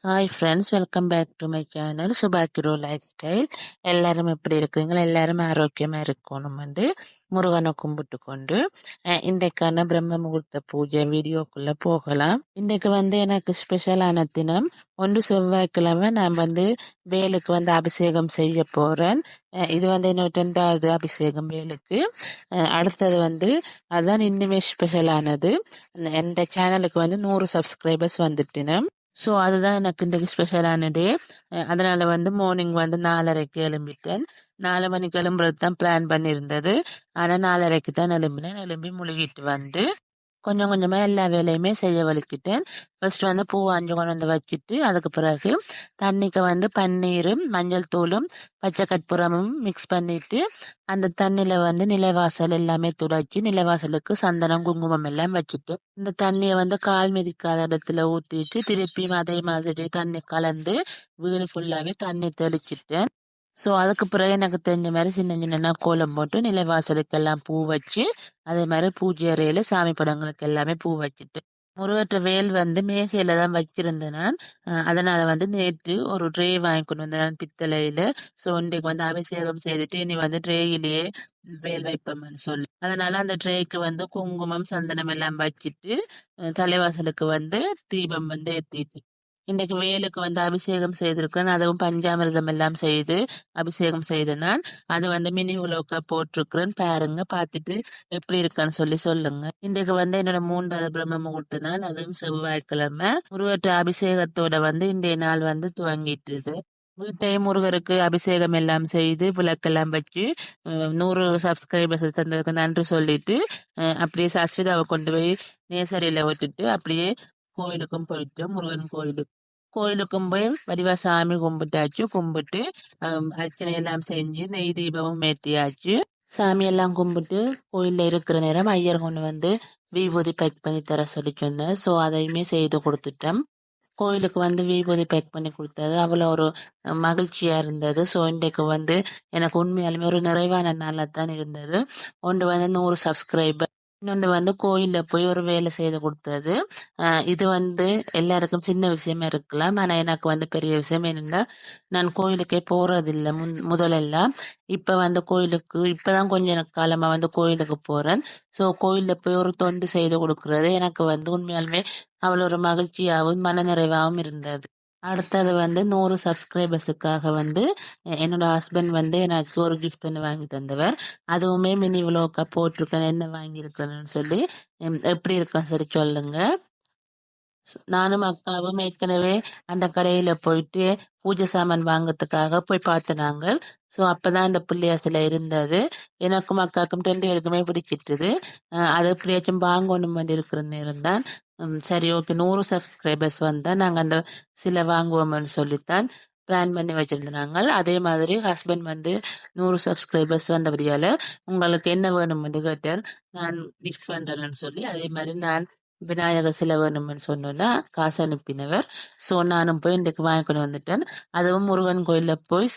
Hi friends, welcome back to my channel சுபாக்கிரோ life style. எல்லாரும் எப்படி இருக்கிறீங்களா? எல்லாரும் ஆரோக்கியமா இருக்கணும். முருகனை கும்பிட்டு கொண்டு இன்றைக்கான பிரம்ம முகூர்த்த பூஜை வீடியோக்குள்ள போகலாம். இன்றைக்கு எனக்கு ஸ்பெஷலான தினம். ஒன்று செவ்வாய்க்கிழமை நான் வேலுக்கு அபிஷேகம் செய்ய போறேன். இது என்னோட 2வது அபிஷேகம் வேலுக்கு. அடுத்தது அதுதான் இன்னுமே ஸ்பெஷலானது. எந்த சேனலுக்கு 100 சப்ஸ்கிரைபர்ஸ் வந்துட்டினோம். ஸோ அதுதான் எனக்கு இன்றைக்கு ஸ்பெஷலான டே. அதனால மார்னிங் 4:30க்கு எழும்பிட்டேன். 4 மணிக்கு எழும்புறது தான் பிளான் பண்ணியிருந்தது. ஆனால் 4:30க்கு தான் எழும்பினேன். எழும்பி முழுகிட்டு கொஞ்சம் கொஞ்சமா எல்லா வேலையுமே செய்ய வலிக்கிட்டேன். ஃபர்ஸ்ட் பூ அஞ்சு கொண்டு வச்சுட்டு அதுக்கு பிறகு தண்ணிக்கு பன்னீரும் மஞ்சள் தூளும் பச்சை கற்பூரமும் மிக்ஸ் பண்ணிட்டு அந்த தண்ணியில நிலைவாசல் எல்லாமே துடைச்சி நிலைவாசலுக்கு சந்தனம் குங்குமம் எல்லாம் வச்சுட்டு இந்த தண்ணியை கால் மிதிக்காத இடத்துல ஊத்திட்டு திருப்பியும் அதே மாதிரி தண்ணி கலந்து வீடு ஃபுல்லாவே தண்ணி தெளிச்சிட்டேன். ஸோ அதுக்கு பிறகு எனக்கு தெரிஞ்ச மாதிரி சின்ன சின்ன கோலம் போட்டு நிலைவாசலுக்கு எல்லாம் பூ வச்சு அதே மாதிரி பூஜை அறையில சாமி படங்களுக்கு எல்லாமே பூ வச்சுட்டு முருகற்ற வேல் மேசையில தான் வச்சிருந்தேன் நான். அதனால நேற்று ஒரு ட்ரே வாங்கி கொண்டு வந்தேன் நான் பித்தளையில. ஸோ இன்றைக்கு அபிஷேகம் செய்துட்டு இனி ட்ரேயிலேயே வேல் வைப்போம்னு சொல்லி அதனால அந்த ட்ரேக்கு குங்குமம் சந்தனம் எல்லாம் வச்சுட்டு தலைவாசலுக்கு தீபம் ஏத்திட்டு இன்றைக்கு வேலுக்கு அபிஷேகம் செய்திருக்கேன். அதுவும் பஞ்சாமிர்தம் எல்லாம் செய்து அபிஷேகம் செய்தேன் நான். அது மினி உலோக்கா போட்டிருக்கிறேன். பாருங்க, பார்த்துட்டு எப்படி இருக்கான்னு சொல்லி சொல்லுங்க. இன்றைக்கு என்னோட 3வது பிரம்ம முகூர்த்த நாள். அதுவும் செவ்வாய்க்கிழமை. முருகற்ற அபிஷேகத்தோட இன்றைய நாள் துவங்கிட்டு வீட்டையும் முருகருக்கு அபிஷேகம் எல்லாம் செய்து விளக்கெல்லாம் வச்சு 100 சப்ஸ்கிரைபர்ஸ் தந்ததுக்கு நன்றி சொல்லிட்டு அப்படியே சஸ்விதாவை கொண்டு போய் நேசரியில விட்டுட்டு அப்படியே கோயிலுக்கும் போயிட்டு முருகன் கோயிலுக்கும் போய் வடிவா சாமி கும்பிட்டாச்சு. கும்பிட்டு அர்ச்சனை எல்லாம் செஞ்சு நெய் தீபமும் ஏற்றியாச்சு. சாமி எல்லாம் கும்பிட்டு கோயில்ல இருக்கிற நேரம் ஐயர் கொண்டு விபூதி பேக் பண்ணி தர சொல்லி சொன்னேன். ஸோ அதையுமே செய்து கொடுத்துட்டேன். கோயிலுக்கு விபூதி பேக் பண்ணி கொடுத்தது அவ்வளோ ஒரு மகிழ்ச்சியா இருந்தது. ஸோ இன்றைக்கு எனக்கு உண்மையாலுமே ஒரு நிறைவான நாளாக தான் இருந்தது. ஒன்று 100 சப்ஸ்கிரைபர், இன்னொன்று கோயில்ல போய் ஒரு வேலை செய்து கொடுத்தது. இது எல்லாருக்கும் சின்ன விஷயமா இருக்கலாம். ஆனா எனக்கு பெரிய விஷயம் என்னன்னா, நான் கோயிலுக்கே போறதில்லை முதலெல்லாம். இப்ப கோயிலுக்கு இப்பதான் கொஞ்ச காலமா கோயிலுக்கு போறேன். ஸோ கோயில்ல போய் ஒரு தொண்டு செய்து கொடுக்கறது எனக்கு உண்மையாலுமே அவ்வளோ ஒரு மகிழ்ச்சியாகவும் மனநிறைவாகவும் இருந்தது. அடுத்தது 100 சப்ஸ்கிரைபர்ஸுக்காக என்னோட ஹஸ்பண்ட் எனக்கு ஒரு கிஃப்ட் ஒன்று வாங்கி தந்தவர். அதுவுமே மினி விலோக்கா போட்டிருக்கேன், என்ன வாங்கியிருக்கேன்னு சொல்லி எப்படி இருக்குன்னு சொல்லி சொல்லுங்க. நானும் அக்காவும் ஏற்கனவே அந்த கடையில போயிட்டு பூஜை சாமான் வாங்குறதுக்காக போய் பார்த்தனாங்க. ஸோ அப்பதான் அந்த பிள்ளையார் சிலை இருந்தது. எனக்கும் அக்காக்கும் 2 பேருக்குமே பிடிச்சிட்டுது. அது எப்படியாச்சும் வாங்கணும் இருக்கிற நேரம் தான். சரி, ஓகே, 100 சப்ஸ்கிரைபர்ஸ் வந்தா நாங்க அந்த சிலை வாங்குவோம்னு சொல்லித்தான் பிளான் பண்ணி வச்சிருந்தாங்க. அதே மாதிரி ஹஸ்பண்ட் 100 சப்ஸ்கிரைபர்ஸ் வந்தபடியால உங்களுக்கு என்ன வேணும்னு கேட்டார். நான் கிஃப்ட் பண்றேன்னு சொல்லி அதே மாதிரி நான் விநாயகர் சிலை வேணும்னு சொன்னோன்னா காசு அனுப்பினவர். ஸோ நானும் போய் இன்றைக்கு வாங்கிக்கொண்டு வந்துட்டேன். அதுவும் முருகன் கோயில்ல போய்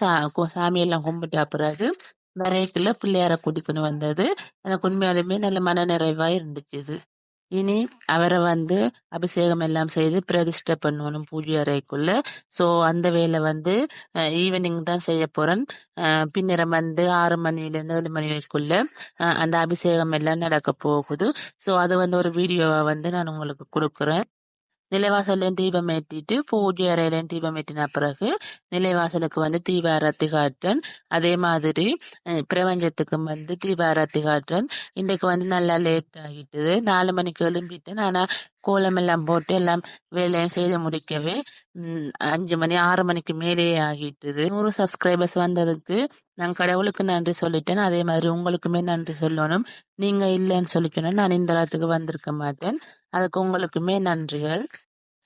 சாமியெல்லாம் கும்பிட்ட பிறகு வரைக்குள்ள பிள்ளையார கூட்டிக்கொண்டு வந்தது எனக்கு உண்மையாலுமே நல்ல மன நிறைவா இருந்துச்சு. இனி அவரை அபிஷேகம் எல்லாம் செய்து பிரதிஷ்டை பண்ணணும் பூஜை அறைக்குள்ள. ஸோ அந்த வேலை ஈவினிங் தான் செய்ய போறேன். பின்னரம் 6 மணிலேருந்து 7 மணி வரைக்குள்ள அந்த அபிஷேகம் எல்லாம் நடக்க போகுது. ஸோ அது ஒரு வீடியோவை நான் உங்களுக்கு கொடுக்குறேன். நிலைவாசல்லையும் தீபம் ஏற்றிட்டு பூஜை அறையிலையும் தீபம் ஏற்றின பிறகு நிலைவாசலுக்கு தீபாரத்தி காட்டுறேன். அதே மாதிரி பிரபஞ்சத்துக்கும் தீபாரத்தி காட்டுறேன். இன்றைக்கு நல்லா லேட் ஆகிட்டுது. 4 மணிக்கு எழும்பிட்டேன். ஆனா கோலம் எல்லாம் போட்டு எல்லாம் வேலையும் செய்து முடிக்கவே 5 மணி 6 மணிக்கு மேலேயே ஆகிட்டுது. 100 சப்ஸ்கிரைபர்ஸ் வந்ததுக்கு நான் கடவுளுக்கு நன்றி சொல்லிட்டேன். அதே மாதிரி உங்களுக்குமே நன்றி சொல்லணும். நீங்க இல்லைன்னு சொல்லிக்கணும், நான் இந்த இடத்துக்கு வந்திருக்க மாட்டேன். அதுக்கு உங்களுக்குமே நன்றிகள்.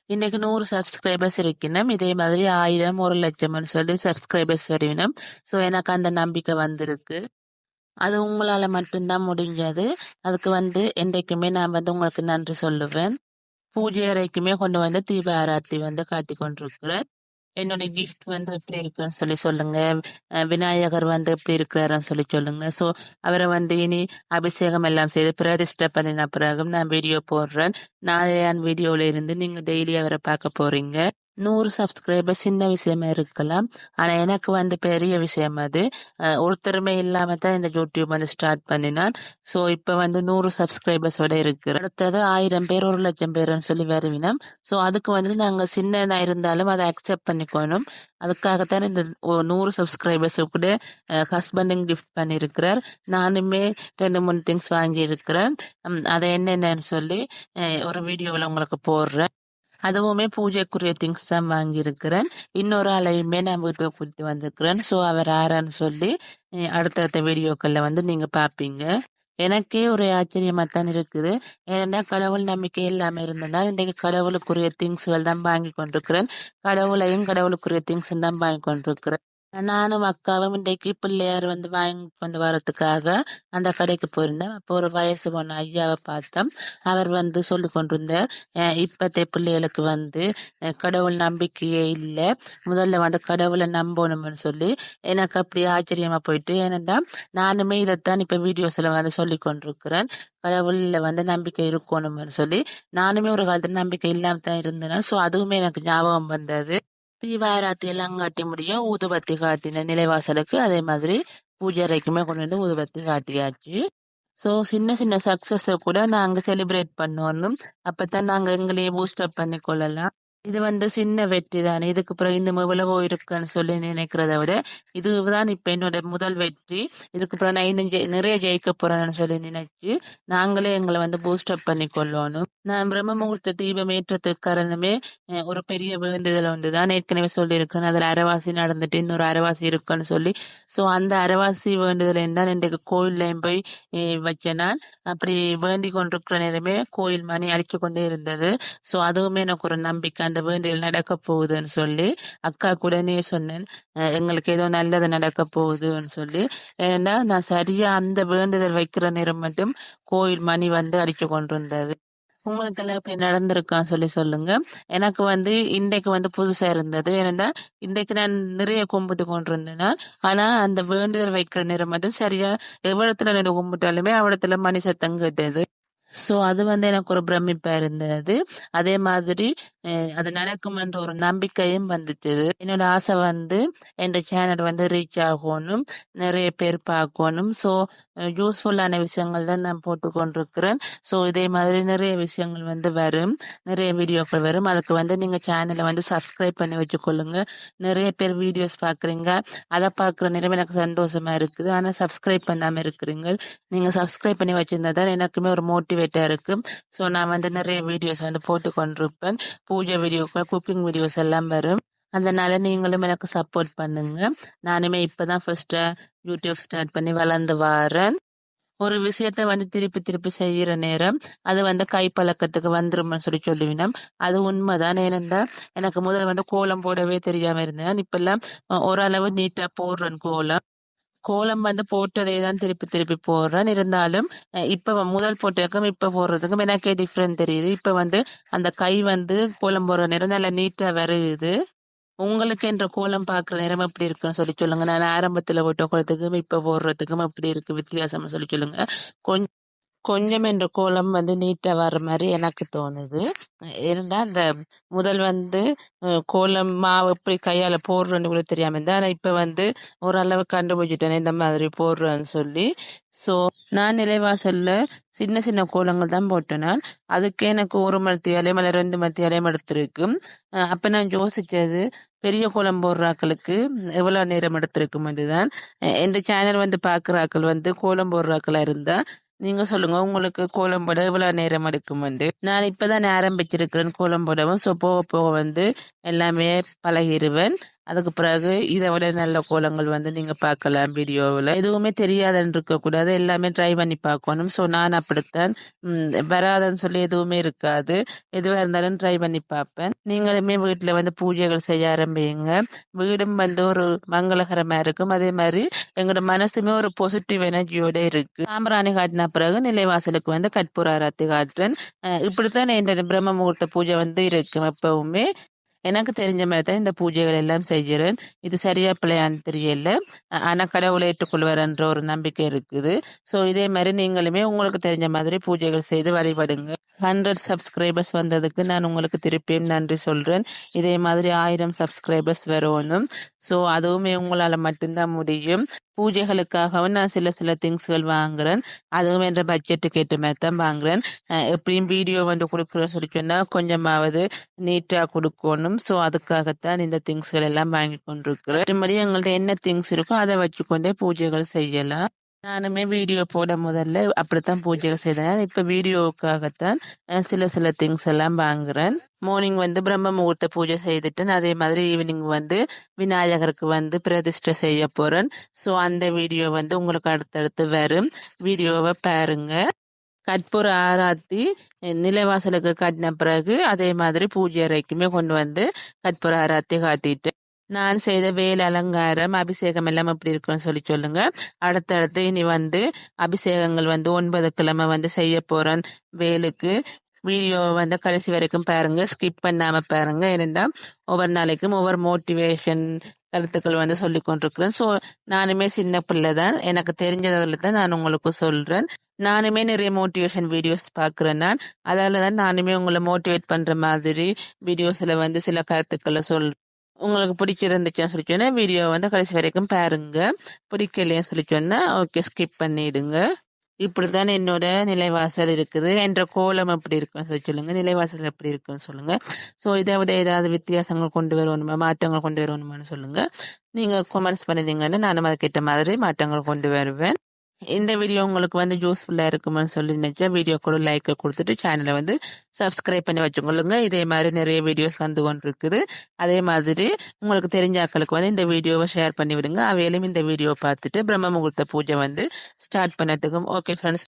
இன்னைக்கு 100 சப்ஸ்கிரைபர்ஸ் இருக்கணும். இதே மாதிரி 1000 1 லட்சம்னு சொல்லி சப்ஸ்கிரைபர்ஸ் வருவினும். ஸோ எனக்கு அந்த நம்பிக்கை வந்திருக்கு. அது உங்களால மட்டும்தான் முடிஞ்சது. அதுக்கு என்றைக்குமே நான் உங்களுக்கு நன்றி சொல்லுவேன். பூஜை அறைக்குமே கொண்டு தீப ஆராத்தி காட்டி கொண்டிருக்கிறேன். என்னோட கிஃப்ட் எப்படி இருக்குன்னு சொல்லி சொல்லுங்க. விநாயகர் எப்படி இருக்கிறாருன்னு சொல்லி சொல்லுங்க. ஸோ அவரை இனி அபிஷேகம் எல்லாம் செய்து பிரதிஷ்டை பண்ணின பிறகு நான் வீடியோ போடுறேன். நாளையான் வீடியோல இருந்து நீங்க டெய்லி அவரை பார்க்க போறீங்க. 100 சப்ஸ்கிரைபர் சின்ன விஷயமா இருக்கலாம். ஆனா எனக்கு வந்து பெரிய விஷயம் அது. ஒருத்தருமே இல்லாம தான் இந்த யூடியூப் வந்து ஸ்டார்ட் பண்ணினான். ஸோ இப்போ வந்து 100 சப்ஸ்கிரைபர்ஸோட இருக்கு. அடுத்தது 1000 பேர் 1,00,000 பேர்னு சொல்லி வருவினோம். ஸோ அதுக்கு வந்து நாங்கள் சின்னனா இருந்தாலும் அதை அக்செப்ட் பண்ணிக்கணும். அதுக்காகத்தான் இந்த 100 சப்ஸ்கிரைபர்ஸ் கூட ஹஸ்பண்டும் கிஃப்ட் பண்ணியிருக்கிறார். நானுமே 2 3 திங்ஸ் வாங்கி இருக்கிறேன். அதை என்னென்னு சொல்லி ஒரு வீடியோவில் உங்களுக்கு போடுறேன். அதுவுமே பூஜைக்குரிய திங்ஸ் தான் வாங்கியிருக்கிறேன். இன்னொரு ஆளையுமே நான் வீட்டுக்கு கூட்டிட்டு வந்திருக்கிறேன். ஸோ அவர் யாரான்னு சொல்லி அடுத்தடுத்த வீடியோக்கள்ல வந்து நீங்க பாப்பீங்க. எனக்கே ஒரு ஆச்சரியமா தான் இருக்குது. ஏன்னா கடவுள் நம்பிக்கை இல்லாம இருந்ததால் இன்றைக்கு கடவுளுக்குரிய திங்ஸ்கள் தான் வாங்கி கொண்டிருக்கிறேன். கடவுளையும் கடவுளுக்குரிய திங்ஸ் தான் வாங்கி கொண்டிருக்கிறேன். நானும் அக்காவும் இன்றைக்கு பிள்ளையார் வந்து வாங்கி கொண்டு வரதுக்காக அந்த கடைக்கு போயிருந்தேன். அப்போ ஒரு வயசு போன ஐயாவை பார்த்தோம். அவர் வந்து சொல்லி கொண்டிருந்தார், இப்பத்தை பிள்ளைகளுக்கு வந்து கடவுள் நம்பிக்கையே இல்லை, முதல்ல வந்து கடவுளை நம்பணும்னு சொல்லி. எனக்கு அப்படி ஆச்சரியமா போயிட்டு, ஏன்னா நானுமே இதைத்தான் இப்ப வீடியோஸ்ல வந்து சொல்லி கொண்டிருக்கிறேன். கடவுள்ல வந்து நம்பிக்கை இருக்கணும்னு சொல்லி. நானுமே ஒரு காலத்துல நம்பிக்கை இல்லாம தான் இருந்தேன். ஸோ அதுவுமே எனக்கு ஞாபகம் வந்தது. தீபாராத்தி எல்லாம் காட்டி முடியும், ஊதுபத்தி காட்டின நிலைவாசலுக்கு. அதே மாதிரி பூஜை அறைக்குமே கொண்டு வந்து ஊதுபத்தி காட்டியாச்சு. ஸோ சின்ன சின்ன சக்சஸ கூட நாங்க செலிப்ரேட் பண்ணணும். அப்பதான் நாங்க எங்களையே பூஸ்டப் பண்ணி கொள்ளலாம். இது வந்து சின்ன வெற்றி தானே, இதுக்கு அப்புறம் இன்னும் எவ்வளவோ இருக்குன்னு சொல்லி நினைக்கிறத விட இதுதான் இப்ப என்னோட முதல் வெற்றி. இதுக்கு அப்புறம் நான் இன்னும் நிறைய ஜெயிக்க போறேன்னு சொல்லி நினைச்சு நாங்களே எங்களை வந்து பூஸ்டப் பண்ணி கொள்ளணும். நான் பிரம்ம முகூர்த்த தீபம் ஏற்றத்துக்கு காரணமே ஒரு பெரிய வேண்டுதல் ஒன்றுதான். ஏற்கனவே சொல்லியிருக்கேன், அதுல அரைவாசி நடந்துட்டு இன்னொரு அரைவாசி இருக்குன்னு சொல்லி. ஸோ அந்த அரைவாசி வேண்டுதல் தான் இன்றைக்கு கோயில்லையும் போய் வச்சேன் நான். அப்படி வேண்டிக் கொண்டிருக்கிற நேரமே கோயில் மணி அடிச்சு கொண்டே இருந்தது. ஸோ அதுவுமே எனக்கு ஒரு நம்பிக்கை, அந்த வேண்டுதல் நடக்க போகுதுன்னு சொல்லி. அக்கா கூடனே சொன்னேன், எங்களுக்கு ஏதோ நல்லது நடக்க போகுதுன்னு சொல்லி. ஏன்னா நான் சரியா அந்த வேண்டுதல் வைக்கிற நேரம் மட்டும் கோயில் மணி வந்து அடிச்சு கொண்டிருந்தது. உங்களுக்கு எல்லாம் இப்படி நடந்திருக்கான்னு சொல்லி சொல்லுங்க. எனக்கு வந்து இன்றைக்கு வந்து புதுசா இருந்தது. ஏன்னா இன்றைக்கு நான் நிறைய கும்பிட்டு கொண்டிருந்தேன்னா, ஆனா அந்த வேண்டுதல் வைக்கிற நேரம் மட்டும் சரியா எவ்வளத்துல நான் கும்பிட்டாலுமே அவ்வளத்துல மணி சத்தம் கேட்டது. ஸோ அது வந்து எனக்கு ஒரு பிரமிப்பா இருந்தது. அதே மாதிரி அது நடக்கும்ன்ற ஒரு நம்பிக்கையும் வந்துச்சு. என்னோட ஆசை வந்து இந்த சேனல் வந்து ரீச் ஆகணும், நிறைய பேர் பார்க்கணும். ஸோ யூஸ்ஃபுல்லான விஷயங்கள் தான் நான் போட்டு கொண்டிருக்கிறேன். ஸோ இதே மாதிரி நிறைய விஷயங்கள் வந்து வரும், நிறைய வீடியோக்கள் வரும். அதுக்கு வந்து நீங்க சேனலை வந்து சப்ஸ்கிரைப் பண்ணி வச்சுக்கொள்ளுங்க. நிறைய பேர் வீடியோஸ் பார்க்குறீங்க, அதை பார்க்குற நேரம் எனக்கு சந்தோஷமா இருக்குது. ஆனால் சப்ஸ்கிரைப் பண்ணாம இருக்கிறீங்க. நீங்க சப்ஸ்கிரைப் பண்ணி வச்சிருந்தா தான் எனக்குமே ஒரு மோட்டிவேட்டா இருக்கு. ஸோ நான் வந்து நிறைய வீடியோஸ் வந்து போட்டு கொண்டிருப்பேன். பூஜை வீடியோக்கள், குக்கிங் வீடியோஸ் எல்லாம் வரும். அதனால நீங்களும் எனக்கு சப்போர்ட் பண்ணுங்க. நானுமே இப்பதான் ஃபர்ஸ்டா யூடியூப் ஸ்டார்ட் பண்ணி வளர்ந்து வரேன். ஒரு விஷயத்த வந்து திருப்பி திருப்பி செய்யற நேரம் அது வந்து கைப்பழக்கத்துக்கு வந்துரும்னு சொல்லி சொல்லுவினோம். அது உண்மைதான். ஏனென்றா எனக்கு முதல்ல வந்து கோலம் போடவே தெரியாம இருந்தேன். இப்பெல்லாம் ஓரளவு நீட்டா போடுறேன் கோலம். கோலம் வந்து போட்டதே தான் திருப்பி திருப்பி போடுறேன். இருந்தாலும் இப்ப முதல் போட்டதுக்கும் இப்ப போடுறதுக்கும் எனக்கே டிஃப்ரெண்ட் தெரியுது. இப்ப வந்து அந்த கை வந்து கோலம் போடுற நேரம் நல்லா நீட்டா வருது. உங்களுக்கு என்ற கோலம் பாக்குற நேரம் எப்படி இருக்குன்னு சொல்லி சொல்லுங்க. நான் ஆரம்பத்துல போட்ட கோலத்துக்கும் இப்ப போடுறதுக்கும் எப்படி இருக்கு வித்தியாசம்னு சொல்லி சொல்லுங்க. கொஞ்சம் கொஞ்சம் என்ற கோலம் வந்து நீட்டா வர்ற மாதிரி எனக்கு தோணுது. ஏன்னா அந்த முதல் வந்து கோலம் மாவு எப்படி கையால போடுறோன்னு கூட தெரியாம இருந்தா, ஆனா இப்ப வந்து ஓரளவு கண்டுபிடிச்சிட்டேன் இந்த மாதிரி போடுறேன்னு சொல்லி. சோ நான் நிலைவாசல்ல சின்ன சின்ன கோலங்கள் தான் போட்டேன். நான் அதுக்கு எனக்கு 1 மணி நேரம் அல்ல 2 மணி நேரம் எடுத்திருக்கும். அப்ப நான் யோசிச்சது, பெரிய கோலம் போடுறாக்களுக்கு எவ்வளவு நேரம் எடுத்திருக்கும் என்றுதான். இந்த சேனல் வந்து பாக்குறாக்கள் வந்து கோலம் போடுறாக்களா இருந்தா நீங்க சொல்லுங்க, உங்களுக்கு கோலம் போட எவ்வளவு நேரம் எடுக்குமெண்டு. நான் இப்பதான் ஆரம்பிச்சிருக்கிறேன் கோலம் போடவும். ஸோ போக போக வந்து எல்லாமே பழகிருவேன். அதுக்கு பிறகு இதை விட நல்ல கோலங்கள் வந்து நீங்க பார்க்கலாம் வீடியோவில். எதுவுமே தெரியாதுன்னு இருக்க கூடாது, எல்லாமே ட்ரை பண்ணி பார்க்கணும். ஸோ நான் அப்படித்தான். வராதுன்னு சொல்லி எதுவுமே இருக்காது, எதுவாக இருந்தாலும் ட்ரை பண்ணி பார்ப்பேன். நீங்களுமே வீட்டில் வந்து பூஜைகள் செய்ய ஆரம்பிங்க. வீடும் வந்து ஒரு மங்களகரமா இருக்கும். அதே மாதிரி எங்களோட மனசுமே ஒரு பாசிட்டிவ் எனர்ஜியோட இருக்கு. சாம்பிராணி காட்டின பிறகு நிலைவாசலுக்கு வந்து கற்பூர ஆரத்தி காட்டுறேன். இப்படித்தான் இந்த பிரம்ம முகூர்த்த பூஜை வந்து இருக்கும் எப்பவுமே. எனக்கு தெரிஞ்ச மாதிரி தான் இந்த பூஜைகள் எல்லாம் செய்கிறேன். இது சரியா பிள்ளையான்னு தெரியல. ஆனா கடவுளை ஏற்றுக்கொள்வார்ன்ற ஒரு நம்பிக்கை இருக்குது. ஸோ இதே மாதிரி நீங்களுமே உங்களுக்கு தெரிஞ்ச மாதிரி பூஜைகள் செய்து வழிபடுங்க. 100 சப்ஸ்கிரைபர்ஸ் வந்ததுக்கு நான் உங்களுக்கு திருப்பியும் நன்றி சொல்றேன். இதே மாதிரி 1000 சப்ஸ்கிரைபர்ஸ் வரணும். ஸோ அதுவுமே உங்களால மட்டும்தான் முடியும். பூஜைகளுக்காகவும் நான் சில திங்ஸ்கள் வாங்குறேன். அதுவும் என்ற பட்ஜெட்டுக்கு ஏற்ற மாதிரி தான் வாங்குறேன். எப்படியும் வீடியோ வந்து கொடுக்குறேன்னு சொல்லி சொன்னா கொஞ்சமாவது நீட்டா கொடுக்கணும். ஸோ அதுக்காகத்தான் இந்த திங்ஸ்கள் எல்லாம் வாங்கி கொண்டிருக்கிறேன். மறுபடி எங்கள்ட்ட என்ன திங்ஸ் இருக்கோ அதை வச்சுக்கொண்டே பூஜைகள் செய்யலாம். நானுமே வீடியோ போட முதல்ல அப்படித்தான் பூஜைகள் செய்தேன். இப்ப வீடியோவுக்காகத்தான் சில திங்ஸ் எல்லாம் வாங்குறேன். மார்னிங் வந்து பிரம்ம முகூர்த்த பூஜை செய்துட்டேன். அதே மாதிரி ஈவினிங் வந்து விநாயகருக்கு வந்து பிரதிஷ்டை செய்ய போறேன். ஸோ அந்த வீடியோ வந்து உங்களுக்கு அடுத்தடுத்து வரும். வீடியோவை பாருங்க. கற்பூர ஆராத்தி நிலைவாசலுக்கு காட்டின பிறகு அதே மாதிரி பூஜை அறைக்குமே கொண்டு வந்து கற்பூர ஆராத்தி காட்டிட்டு நான் செய்த வேல் அலங்காரம் அபிஷேகம் எல்லாம் எப்படி இருக்குன்னு சொல்லி சொல்லுங்க. அடுத்தடுத்து இனி வந்து அபிஷேகங்கள் வந்து 9 கிழமை வந்து செய்ய போறேன் வேலுக்கு. வீடியோ வந்து கடைசி வரைக்கும் பாருங்க, ஸ்கிப் பண்ணாம பாருங்க. ஏனென்றா ஒவ்வொரு நாளைக்கும் ஒவ்வொரு மோட்டிவேஷன் கருத்துக்கள் வந்து சொல்லி கொண்டிருக்கிறேன். ஸோ நானுமே சின்ன பிள்ளை தான், எனக்கு தெரிஞ்சதில் தான் நான் உங்களுக்கு சொல்றேன். நானுமே நிறைய மோட்டிவேஷன் வீடியோஸ் பார்க்குறேன். நான் அதால தான் நானுமே உங்களை மோட்டிவேட் பண்ற மாதிரி வீடியோஸ்ல வந்து சில கருத்துக்களை சொல்றேன். உங்களுக்கு பிடிச்சிருந்துச்சுன்னு சொல்லி சொன்னா வீடியோ வந்து கடைசி வரைக்கும் பாருங்க. பிடிக்கலைன்னு சொல்லி சொன்னா ஓகே ஸ்கிப் பண்ணிடுங்க. இப்படித்தான் என்னோட நிலைவாசல் இருக்குது. என்ற கோலம் எப்படி இருக்குன்னு சொல்லி சொல்லுங்க. நிலைவாசல் எப்படி இருக்குன்னு சொல்லுங்க. ஸோ இதை விட ஏதாவது வித்தியாசங்கள் கொண்டு வரணுமா, மாற்றங்கள் கொண்டு வரணுமான்னு சொல்லுங்க. நீங்க கமெண்ட்ஸ் பண்ணிருந்தீங்கன்னா நானும் அதுக்கேற்ற மாதிரி மாற்றங்கள் கொண்டு வருவேன். இந்த வீடியோ உங்களுக்கு வந்து யூஸ்ஃபுல்லா இருக்கும்னு சொல்லி நினைச்சா வீடியோக்கு ஒரு லைக் கொடுத்துட்டு சேனலை வந்து சப்ஸ்கிரைப் பண்ணி வச்சுக்கொள்ளுங்க. இதே மாதிரி நிறைய வீடியோஸ் வந்து கொண்டு இருக்குது. அதே மாதிரி உங்களுக்கு தெரிஞ்ச ஆட்களுக்கு வந்து இந்த வீடியோவை ஷேர் பண்ணி விடுங்க. அவையிலும் இந்த வீடியோ பார்த்துட்டு பிரம்ம முகூர்த்த பூஜை வந்து ஸ்டார்ட் பண்ணட்டுக்கும். Okay friends.